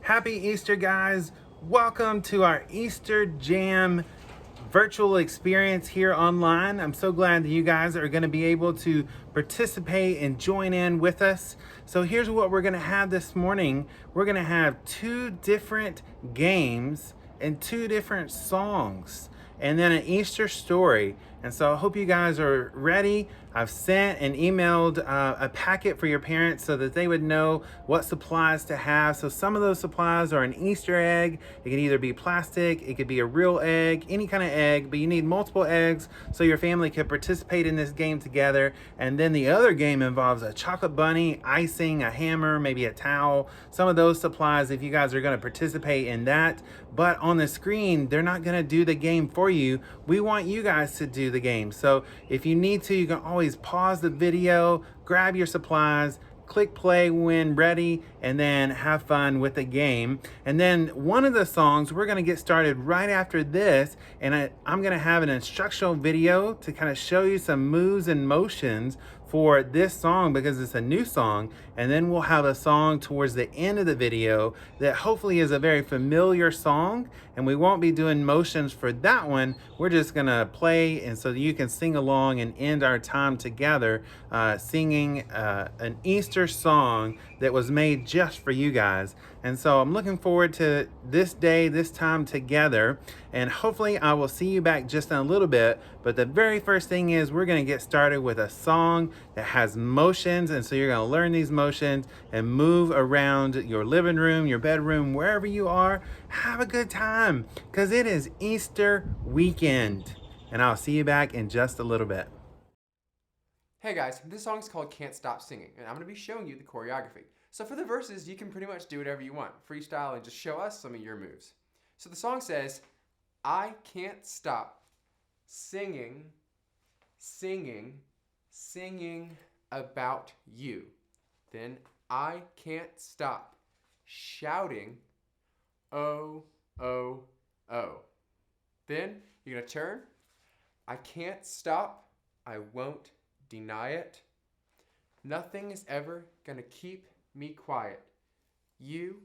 Happy Easter, guys. Welcome to our Easter Jam virtual experience here online. I'm so glad that you guys are going to be able to participate and join in with us. So here's what we're going to have this morning. We're going to have 2 different games and 2 different songs, and then an Easter story. And so I hope you guys are ready. I've sent and emailed a packet for your parents so that they would know what supplies to have. So some of those supplies are an Easter egg. It can either be plastic, it could be a real egg, any kind of egg, but you need multiple eggs so your family can participate in this game together. And then the other game involves a chocolate bunny, icing, a hammer, maybe a towel, some of those supplies if you guys are going to participate in that. But on the screen, they're not going to do the game for you. We want you guys to do the game. So if you need to, you can always pause the video, grab your supplies, click play when ready, and then have fun with the game. And then one of the songs, we're going to get started right after this, and I'm going to have an instructional video to kind of show you some moves and motions for this song because it's a new song. And then we'll have a song towards the end of the video that hopefully is a very familiar song, and we won't be doing motions for that one. We're just gonna play, and so you can sing along and end our time together singing an Easter song that was made just for you guys. And so I'm looking forward to this day, this time together, and hopefully I will see you back just in a little bit. But the very first thing is we're going to get started with a song that has motions, and so you're going to learn these motions and move around your living room, your bedroom, wherever you are. Have a good time because it is Easter weekend, and I'll see you back in just a little bit. Hey guys, this song is called Can't Stop Singing, and I'm going to be showing you the choreography. So for the verses, you can pretty much do whatever you want, freestyle, and just show us some of your moves. So the song says, I can't stop singing, singing, singing about you. Then I can't stop shouting, oh, oh, oh. Then you're going to turn, I can't stop, I won't deny it. Nothing is ever gonna keep me quiet. You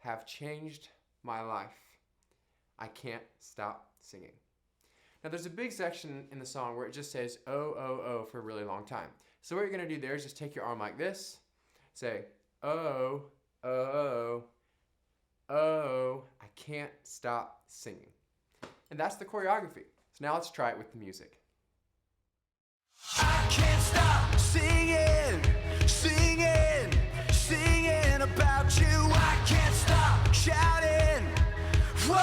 have changed my life. I can't stop singing. Now there's a big section in the song where it just says oh, oh, oh for a really long time. So what you're gonna do there is just take your arm like this, say oh, oh, oh, I can't stop singing. And that's the choreography. So now let's try it with the music. I can't stop singing, singing, singing about you. I can't stop shouting, whoa.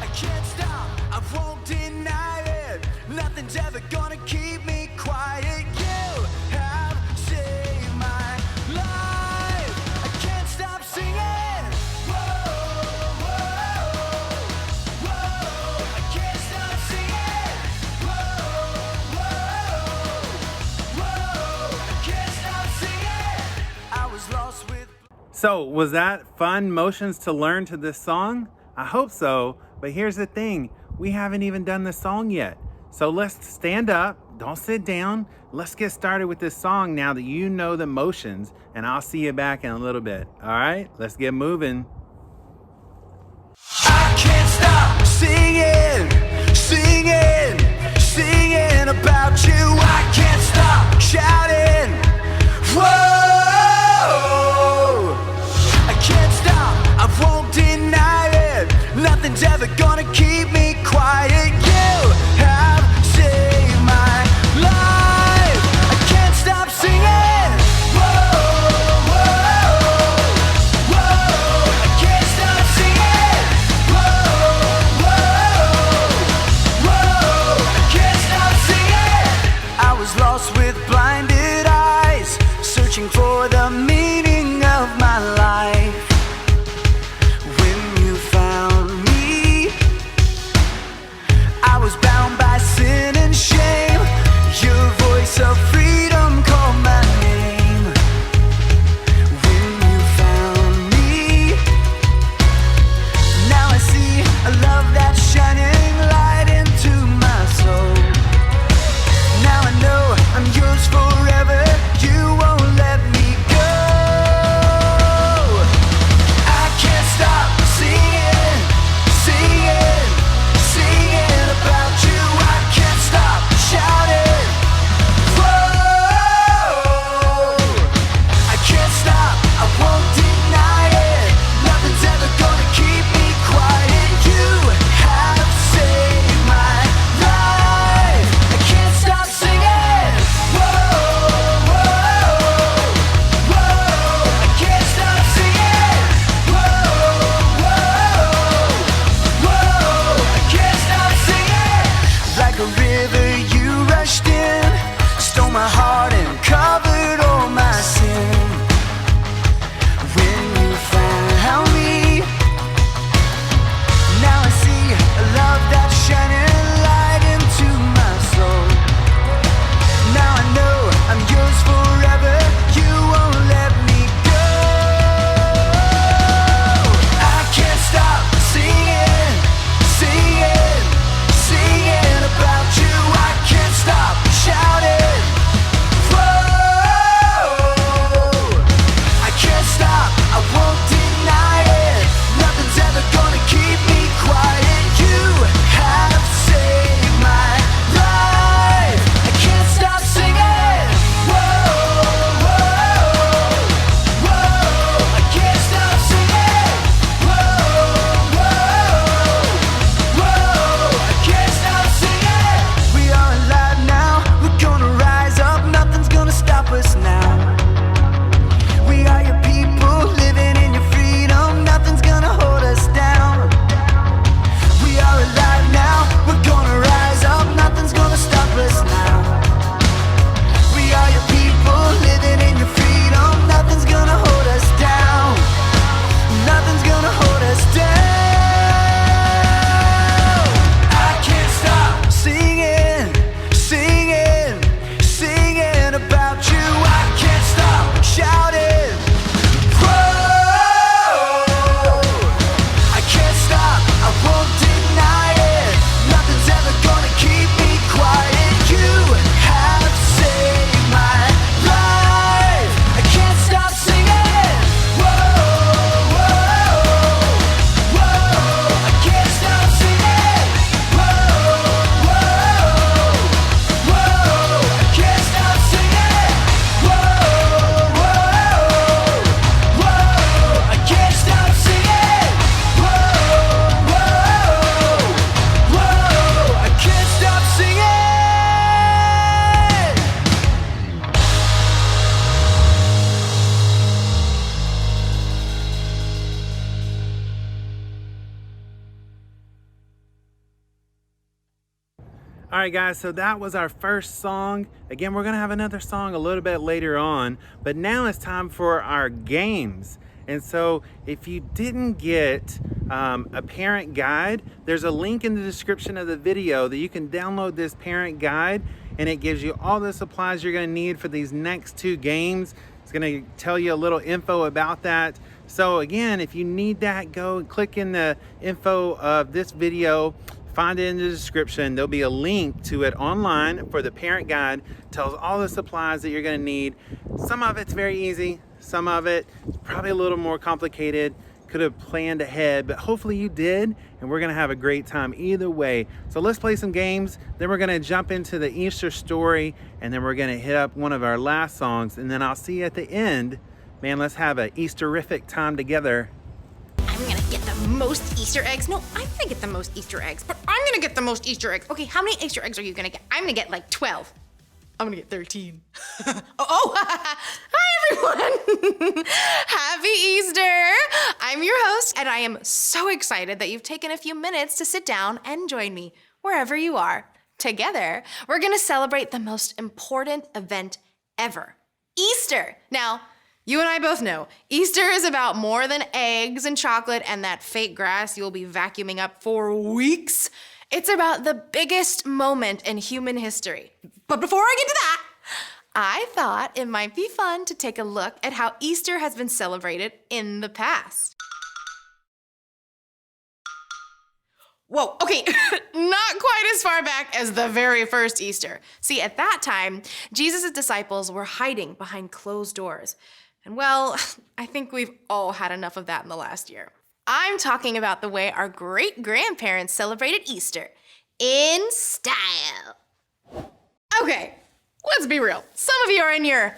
I can't stop, I won't deny it. Nothing's ever gonna keep me quiet. You have saved my life. I can't stop singing. So was that fun motions to learn to this song? I hope so, but here's the thing. We haven't even done the song yet. So let's stand up, don't sit down. Let's get started with this song now that you know the motions, and I'll see you back in a little bit. All right, let's get moving. I can't stop singing, singing, singing about you. I can't stop shouting, whoa. I won't deny it. Nothing's ever gonna keep me quiet. You have saved my life. I can't stop singing. Whoa, whoa, whoa. I can't stop singing. Whoa, whoa, whoa. river you rushed in, stole my heart and covered all my sin. When you found me, now I see a love that's shining light into my soul. Now I know I'm yours forever, you won't let me go. I can't stop singing, singing, singing about you. I can't stop shouting. Whoa, I can't stop, I won't deny it. Nothing's ever gonna keep me quiet. You have saved my life. I can't stop singing. Whoa, whoa, whoa, I can't stop singing. Whoa, whoa, whoa, I can't stop singing. We are alive now, we're gonna rise up. Nothing's gonna stop us now. We are your people, living in your freedom. Nothing's gonna hold us down. We are alive now, we're gonna rise up. Nothing's gonna stop us now. We are your people, living in your freedom. Nothing's gonna hold us down. Nothing's gonna hold us down. I can't stop singing, singing, singing about you. I can't stop shouting. Whoa, I can't stop, I won't deny it. Nothing's ever gonna keep me quiet. You have saved my life. I can't stop singing. Whoa, whoa, whoa, I can't stop singing. Whoa, whoa, whoa, I can't stop singing. Whoa, whoa, whoa, I can't stop singing. Whoa, whoa, whoa, I can't stop singing. All right, guys, so that was our first song. Again, we're gonna have another song a little bit later on, but now it's time for our games. And so if you didn't get a parent guide, there's a link in the description of the video that you can download this parent guide, and it gives you all the supplies you're gonna need for these next two games. It's gonna tell you a little info about that. So again, if you need that, go and click in the info of this video, find it in the description. There'll be a link to it online for the parent guide. Tells all the supplies that you're gonna need. Some of it's very easy, some of it is probably a little more complicated. Could have planned ahead, but hopefully you did, and we're gonna have a great time either way. So let's play some games, then we're gonna jump into the Easter story, and then we're gonna hit up one of our last songs, and then I'll see you at the end. Man, let's have an Easterific time together. I'm gonna get the most Easter eggs. No, I'm gonna get the most Easter eggs, but I'm gonna get the most Easter eggs. Okay, how many Easter eggs are you gonna get? I'm gonna get like 12. I'm gonna get 13. Hi everyone! Happy Easter! I'm your host, and I am so excited that you've taken a few minutes to sit down and join me wherever you are. Together, we're gonna celebrate the most important event ever, Easter. Now, you and I both know Easter is about more than eggs and chocolate and that fake grass you'll be vacuuming up for weeks. It's about the biggest moment in human history. But before I get to that, I thought it might be fun to take a look at how Easter has been celebrated in the past. Whoa, okay, not quite as far back as the very first Easter. See, at that time, Jesus' disciples were hiding behind closed doors. And well, I think we've all had enough of that in the last year. I'm talking about the way our great-grandparents celebrated Easter, in style. Okay, let's be real. Some of you are in your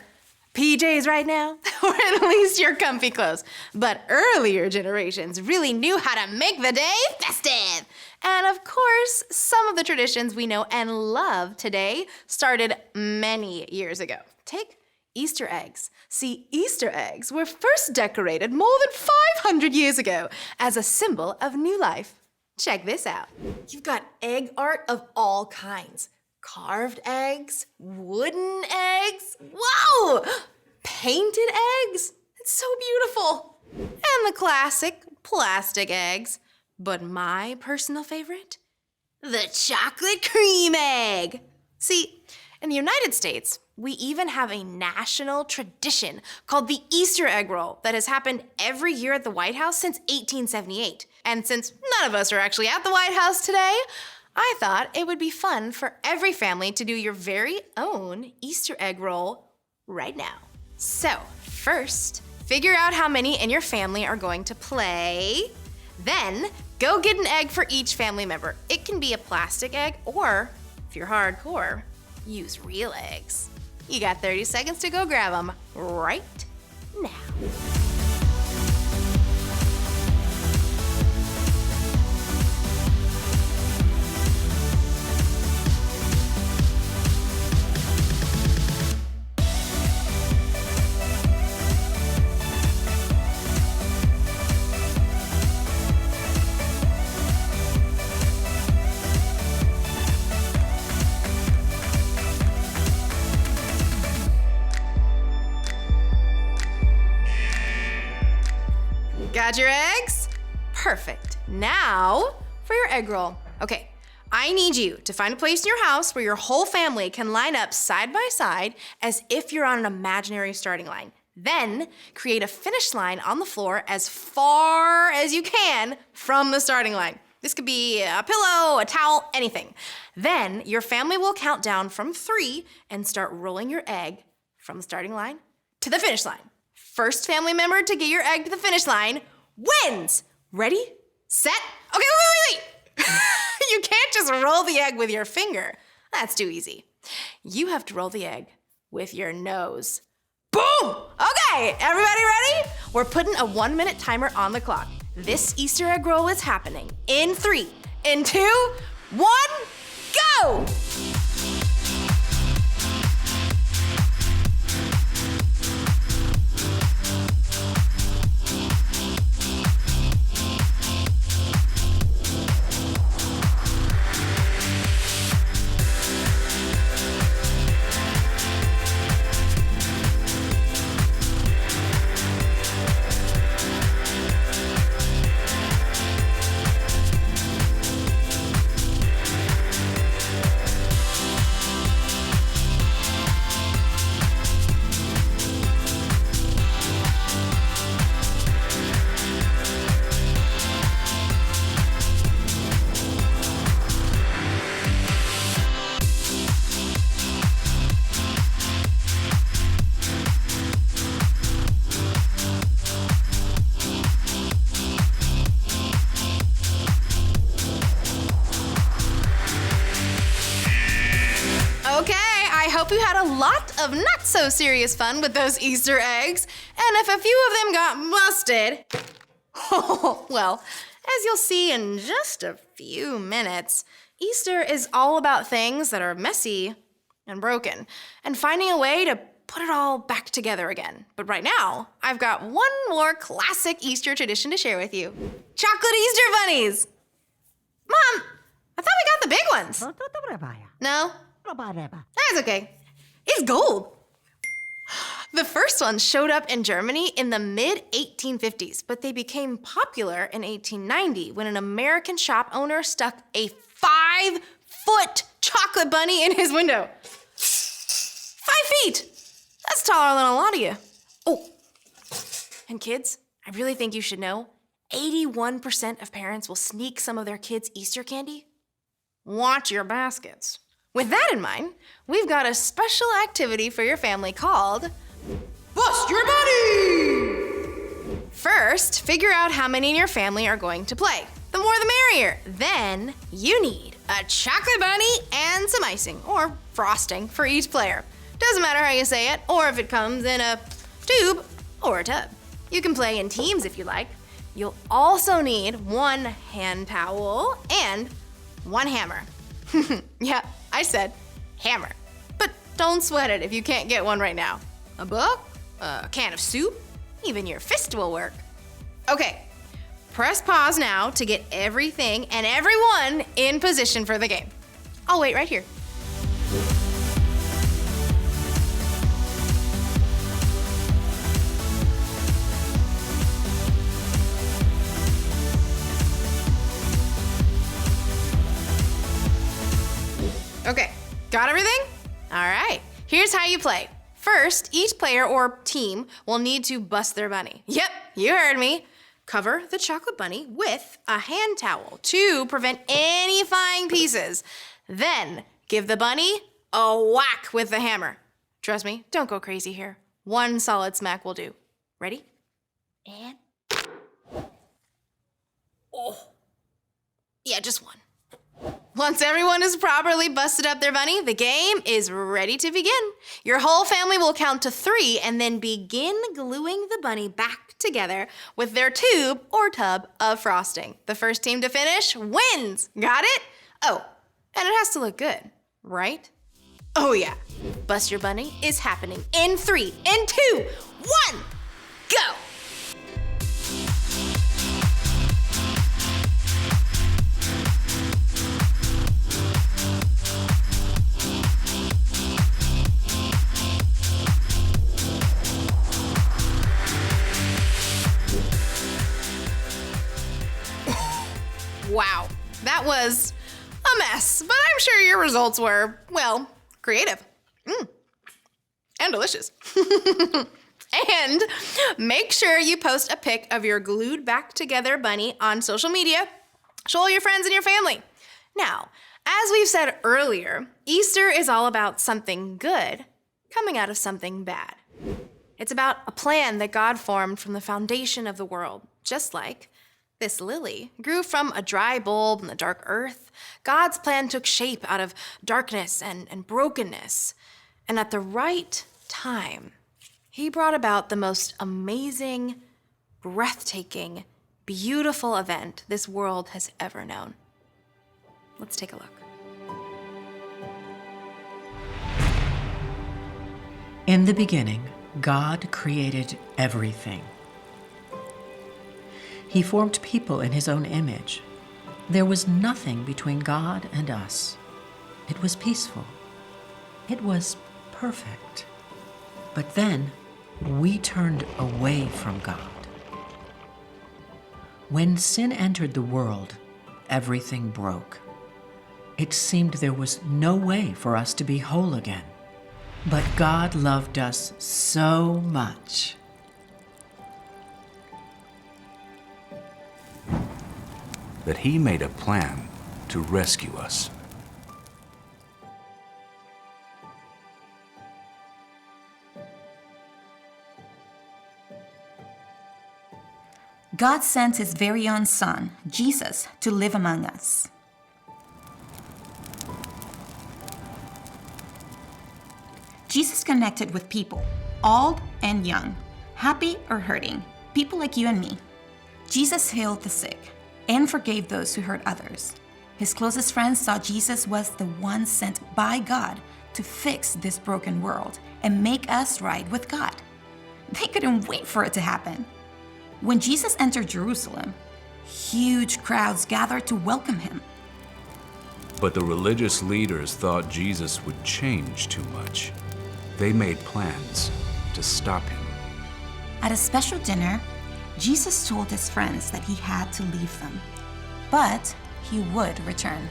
PJs right now, or at least your comfy clothes. But earlier generations really knew how to make the day festive. And of course, some of the traditions we know and love today started many years ago. Take Easter eggs. See, Easter eggs were first decorated more than 500 years ago as a symbol of new life. Check this out. You've got egg art of all kinds. carved eggs, wooden eggs, whoa! Painted eggs. It's so beautiful. And the classic plastic eggs. But my personal favorite? The chocolate cream egg. See, in the United States, we even have a national tradition called the Easter egg roll that has happened every year at the White House since 1878. And since none of us are actually at the White House today, I thought it would be fun for every family to do your very own Easter egg roll right now. So, first, figure out how many in your family are going to play. Then, go get an egg for each family member. It can be a plastic egg, or if you're hardcore, use real eggs. You got 30 seconds to go grab them right now. Got your eggs? Perfect. Now for your egg roll. Okay, I need you to find a place in your house where your whole family can line up side by side as if you're on an imaginary starting line. Then create a finish line on the floor as far as you can from the starting line. This could be a pillow, a towel, anything. Then your family will count down from 3 and start rolling your egg from the starting line to the finish line. First family member to get your egg to the finish line wins. Ready, set, okay, wait. You can't just roll the egg with your finger. That's too easy. You have to roll the egg with your nose. Boom! Okay, everybody ready? We're putting a 1-minute timer on the clock. This Easter egg roll is happening in 3, in 2, 1, go! I hope you had a lot of not so serious fun with those Easter eggs. And if a few of them got busted, well, as you'll see in just a few minutes, Easter is all about things that are messy and broken, and finding a way to put it all back together again. But right now, I've got one more classic Easter tradition to share with you. Chocolate Easter bunnies! Mom, I thought we got the big ones. No? That's okay. It's gold. The first ones showed up in Germany in the mid-1850s, but they became popular in 1890 when an American shop owner stuck a 5-foot chocolate bunny in his window. 5 feet! That's taller than a lot of you. Oh, and kids, I really think you should know, 81% of parents will sneak some of their kids' Easter candy. Watch your baskets. With that in mind, we've got a special activity for your family called Bust Your Bunny! First, figure out how many in your family are going to play. The more the merrier. Then, you need a chocolate bunny and some icing, or frosting, for each player. Doesn't matter how you say it, or if it comes in a tube or a tub. You can play in teams if you like. You'll also need 1 hand towel and 1 hammer. Yeah, I said hammer. But don't sweat it if you can't get one right now. A book, a can of soup, even your fist will work. Okay, press pause now to get everything and everyone in position for the game. I'll wait right here. Okay, got everything? All right, here's how you play. First, each player or team will need to bust their bunny. Yep, you heard me. Cover the chocolate bunny with a hand towel to prevent any flying pieces. Then, give the bunny a whack with the hammer. Trust me, don't go crazy here. One solid smack will do. Ready? And... oh. Yeah, just one. Once everyone has properly busted up their bunny, the game is ready to begin. Your whole family will count to 3 and then begin gluing the bunny back together with their tube or tub of frosting. The first team to finish wins. Got it? Oh, and it has to look good, right? Oh yeah. Bust Your Bunny is happening in 3, in 2, 1, go! Wow, that was a mess, but I'm sure your results were, well, creative. And delicious. And make sure you post a pic of your glued back together bunny on social media. Show all your friends and your family. Now, as we've said earlier, Easter is all about something good coming out of something bad. It's about a plan that God formed from the foundation of the world, just like this lily grew from a dry bulb in the dark earth. God's plan took shape out of darkness and brokenness. And at the right time, he brought about the most amazing, breathtaking, beautiful event this world has ever known. Let's take a look. In the beginning, God created everything. He formed people in his own image. There was nothing between God and us. It was peaceful. It was perfect. But then we turned away from God. When sin entered the world, everything broke. It seemed there was no way for us to be whole again. But God loved us so much. That he made a plan to rescue us. God sent his very own son, Jesus, to live among us. Jesus connected with people, old and young, happy or hurting, people like you and me. Jesus healed the sick and forgave those who hurt others. His closest friends saw Jesus was the one sent by God to fix this broken world and make us right with God. They couldn't wait for it to happen. When Jesus entered Jerusalem, huge crowds gathered to welcome him. But the religious leaders thought Jesus would change too much. They made plans to stop him. At a special dinner, Jesus told his friends that he had to leave them, but he would return.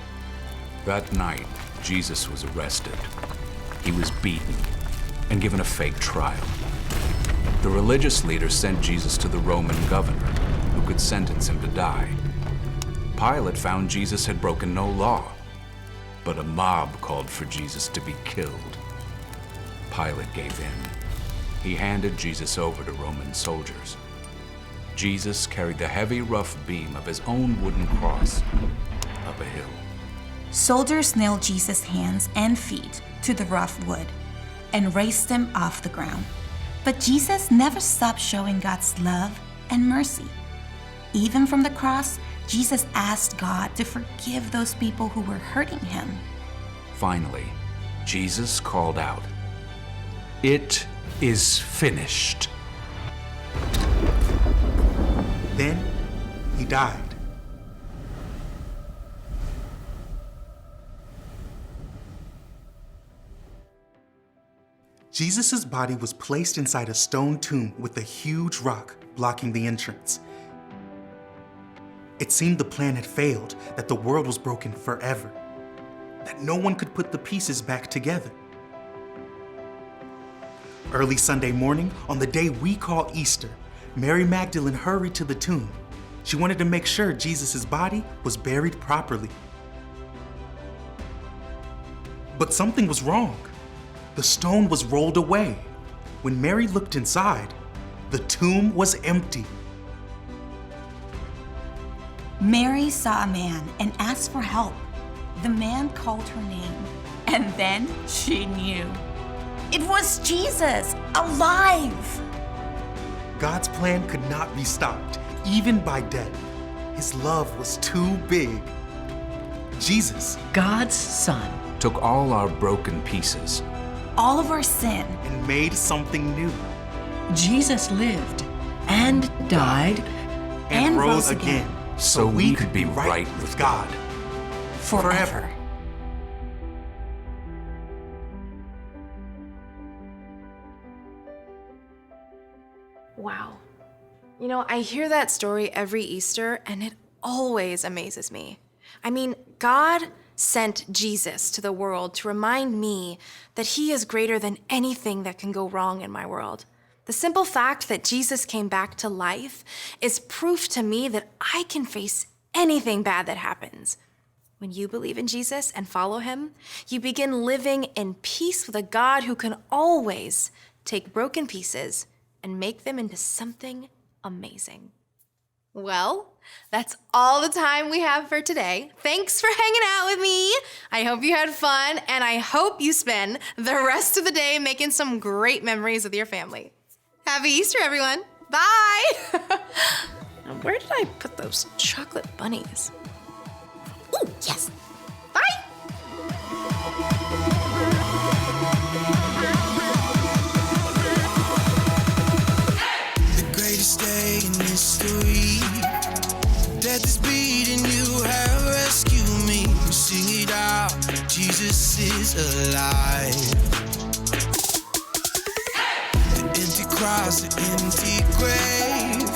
That night, Jesus was arrested. He was beaten and given a fake trial. The religious leaders sent Jesus to the Roman governor, who could sentence him to die. Pilate found Jesus had broken no law, but a mob called for Jesus to be killed. Pilate gave in. He handed Jesus over to Roman soldiers. Jesus carried the heavy, rough beam of his own wooden cross up a hill. Soldiers nailed Jesus' hands and feet to the rough wood and raised him off the ground. But Jesus never stopped showing God's love and mercy. Even from the cross, Jesus asked God to forgive those people who were hurting him. Finally, Jesus called out, "It is finished." Then he died. Jesus' body was placed inside a stone tomb with a huge rock blocking the entrance. It seemed the plan had failed, that the world was broken forever, that no one could put the pieces back together. Early Sunday morning, on the day we call Easter, Mary Magdalene hurried to the tomb. She wanted to make sure Jesus' body was buried properly. But something was wrong. The stone was rolled away. When Mary looked inside, the tomb was empty. Mary saw a man and asked for help. The man called her name, and then she knew. It was Jesus, alive! God's plan could not be stopped, even by death. His love was too big. Jesus, God's Son, took all our broken pieces. All of our sin. and made something new. Jesus lived and died And rose again. So we could be right with God. Forever. Wow. You know, I hear that story every Easter, and it always amazes me. I mean, God sent Jesus to the world to remind me that he is greater than anything that can go wrong in my world. The simple fact that Jesus came back to life is proof to me that I can face anything bad that happens. When you believe in Jesus and follow him, you begin living in peace with a God who can always take broken pieces and make them into something amazing. Well, that's all the time we have for today. Thanks for hanging out with me. I hope you had fun, and I hope you spend the rest of the day making some great memories with your family. Happy Easter, everyone. Bye. Now, where did I put those chocolate bunnies? Ooh, yes. Bye. The greatest day in history. Death is beating, you have rescued me. Sing it out, Jesus is alive. The empty cross, the empty grave.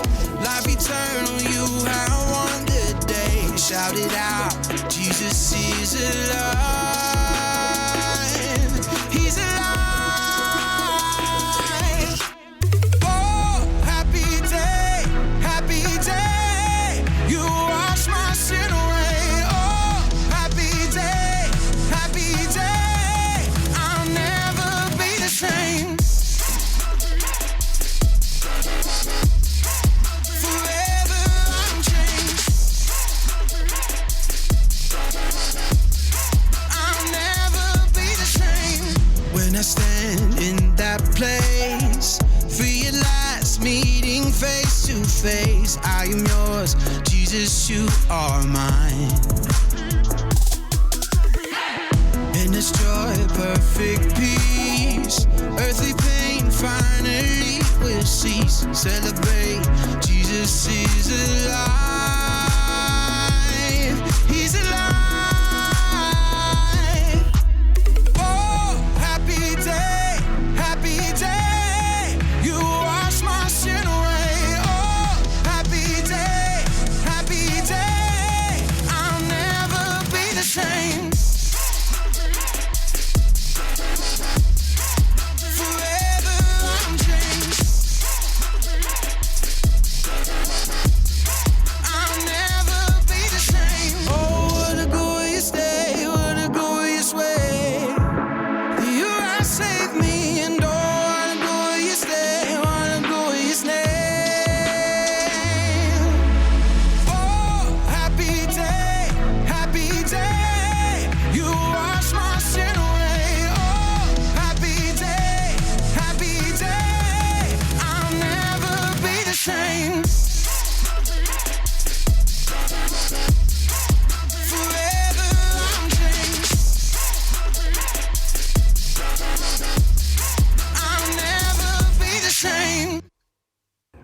Life eternal, you have won the day. Shout it out, Jesus is alive. He's alive. Oh, happy day, happy day. You wash my sin away. Oh, happy day, happy day. I'll never be the same. Forever I'm changed. I'll never be the same. When I stand in that place, realize meeting face to face. I am yours, Jesus, you are mine. In this joy, perfect peace, earthly pain finally will cease. Celebrate, Jesus is alive. He's alive. Oh, happy day, happy day. You wash my sin away. Oh, happy day, happy day. I'll never be the same. Forever I'm changed. I'll never be the same. Oh, what a glorious day, what a glorious way. You have saved me, and oh, what a glorious day, what a glorious name. Oh, happy day, happy day. You wash my sin away. Oh, happy day, happy day. I'll never be the same. Forever I'm changed. I'll never be the same.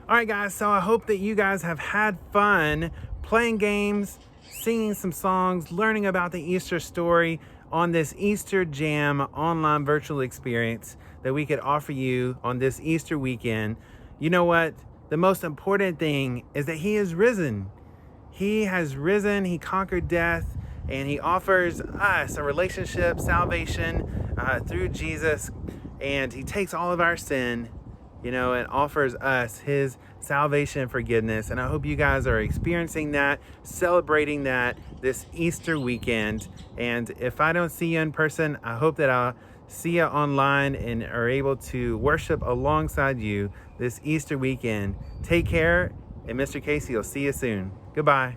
All right, guys, so I hope that you guys have had fun playing games, singing some songs, learning about the Easter story. on this Easter Jam online virtual experience that we could offer you on this Easter weekend, you know what? The most important thing is that he is risen. He has risen, he conquered death, and he offers us a relationship, salvation through Jesus, and he takes all of our sin, and offers us his salvation and forgiveness. And I hope you guys are experiencing that, celebrating that this Easter weekend. And if I don't see you in person, I hope that I'll see you online and are able to worship alongside you this Easter weekend. Take care, and Mr. Casey will see you soon. Goodbye.